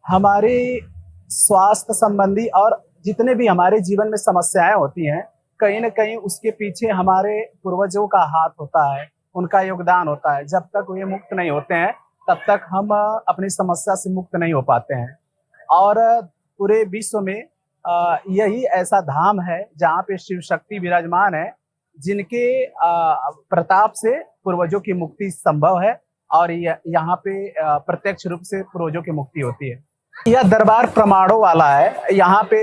हमारे स्वास्थ्य संबंधी और जितने भी हमारे जीवन में समस्याएं होती हैं, कहीं न कहीं उसके पीछे हमारे पूर्वजों का हाथ होता है, उनका योगदान होता है। जब तक वे मुक्त नहीं होते हैं, तब तक हम अपनी समस्या से मुक्त नहीं हो पाते हैं। और पूरे विश्व में यही ऐसा धाम है जहाँ पे शिव शक्ति विराजमान है, जिनके प्रताप से पूर्वजों की मुक्ति संभव है और यहाँ पे प्रत्यक्ष रूप से पूर्वजों की मुक्ति होती है। यह दरबार प्रमाणों वाला है। यहाँ पे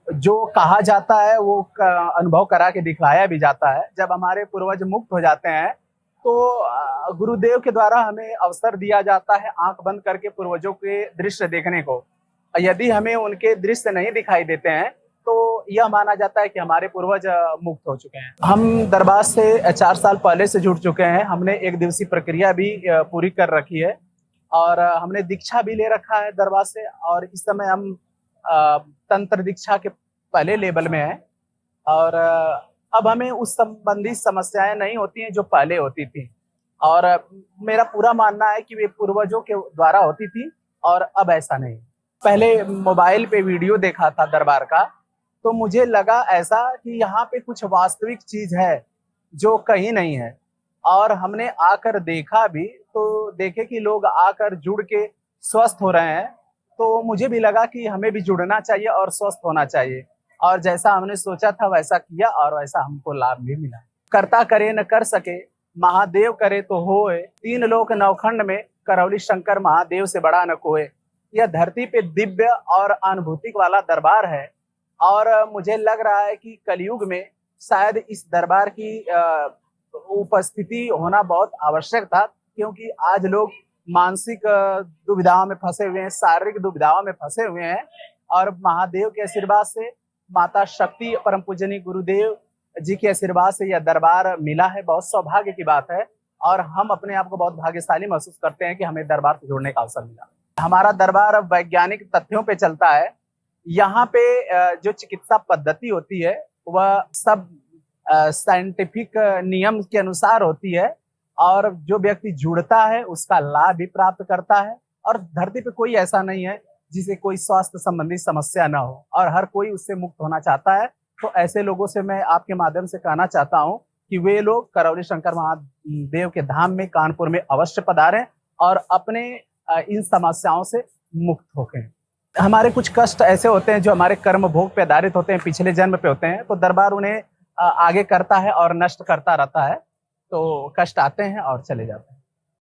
जो कहा जाता है वो अनुभव करा के दिखलाया भी जाता है। जब हमारे पूर्वज मुक्त हो जाते हैं तो गुरुदेव के द्वारा हमें अवसर दिया जाता है आंख बंद करके पूर्वजों के दृश्य देखने को। यदि हमें उनके दृश्य नहीं दिखाई देते हैं तो यह माना जाता है कि हमारे पूर्वज मुक्त हो चुके हैं। हम दरबार से 4 साल पहले से जुड़ चुके हैं। हमने 1 दिवसीय प्रक्रिया भी पूरी कर रखी है और हमने दीक्षा भी ले रखा है दरबार से। और इस समय हम तंत्र दीक्षा के पहले लेवल में हैं और अब हमें उस संबंधी समस्याएं नहीं होती हैं जो पहले होती थी। और मेरा पूरा मानना है कि वे पूर्वजों के द्वारा होती थी और अब ऐसा नहीं। पहले मोबाइल पे वीडियो देखा था दरबार का, तो मुझे लगा ऐसा कि यहाँ पे कुछ वास्तविक चीज है जो कहीं नहीं है। और हमने आकर देखा भी तो देखे कि लोग आकर जुड़ के स्वस्थ हो रहे हैं, तो मुझे भी लगा कि हमें भी जुड़ना चाहिए और स्वस्थ होना चाहिए। और जैसा हमने सोचा था वैसा किया और वैसा हमको लाभ भी मिला। करता करे न कर सके, महादेव करे तो होए, 3 लोक नवखंड में करौली शंकर महादेव से बड़ा न कोई। यह धरती पे दिव्य और अनुभूतिक वाला दरबार है और मुझे लग रहा है कि कलयुग में शायद इस दरबार की उपस्थिति होना बहुत आवश्यक था, क्योंकि आज लोग मानसिक दुविधाओं में फंसे हुए हैं, शारीरिक दुविधाओं में फंसे हुए हैं। और महादेव के आशीर्वाद से, माता शक्ति परम पूजनीय गुरुदेव जी के आशीर्वाद से यह दरबार मिला है। बहुत सौभाग्य की बात है और हम अपने आप को बहुत भाग्यशाली महसूस करते हैं कि हमें दरबार से जुड़ने का अवसर मिला। हमारा दरबार वैज्ञानिक तथ्यों पे चलता है। यहाँ पे जो चिकित्सा पद्धति होती है वह सब साइंटिफिक नियम के अनुसार होती है और जो व्यक्ति जुड़ता है उसका लाभ भी प्राप्त करता है। और धरती पे कोई ऐसा नहीं है जिसे कोई स्वास्थ्य संबंधी समस्या ना हो और हर कोई उससे मुक्त होना चाहता है। तो ऐसे लोगों से मैं आपके माध्यम से कहना चाहता हूँ कि वे लोग करौली शंकर महादेव के धाम में कानपुर में अवश्य पधारें और अपने इन समस्याओं से मुक्त होके। हमारे कुछ कष्ट ऐसे होते हैं जो हमारे कर्म भोग पे आधारित होते हैं, पिछले जन्म पे होते हैं, तो दरबार उन्हें आगे करता है और नष्ट करता रहता है। तो कष्ट आते हैं और चले जाते हैं।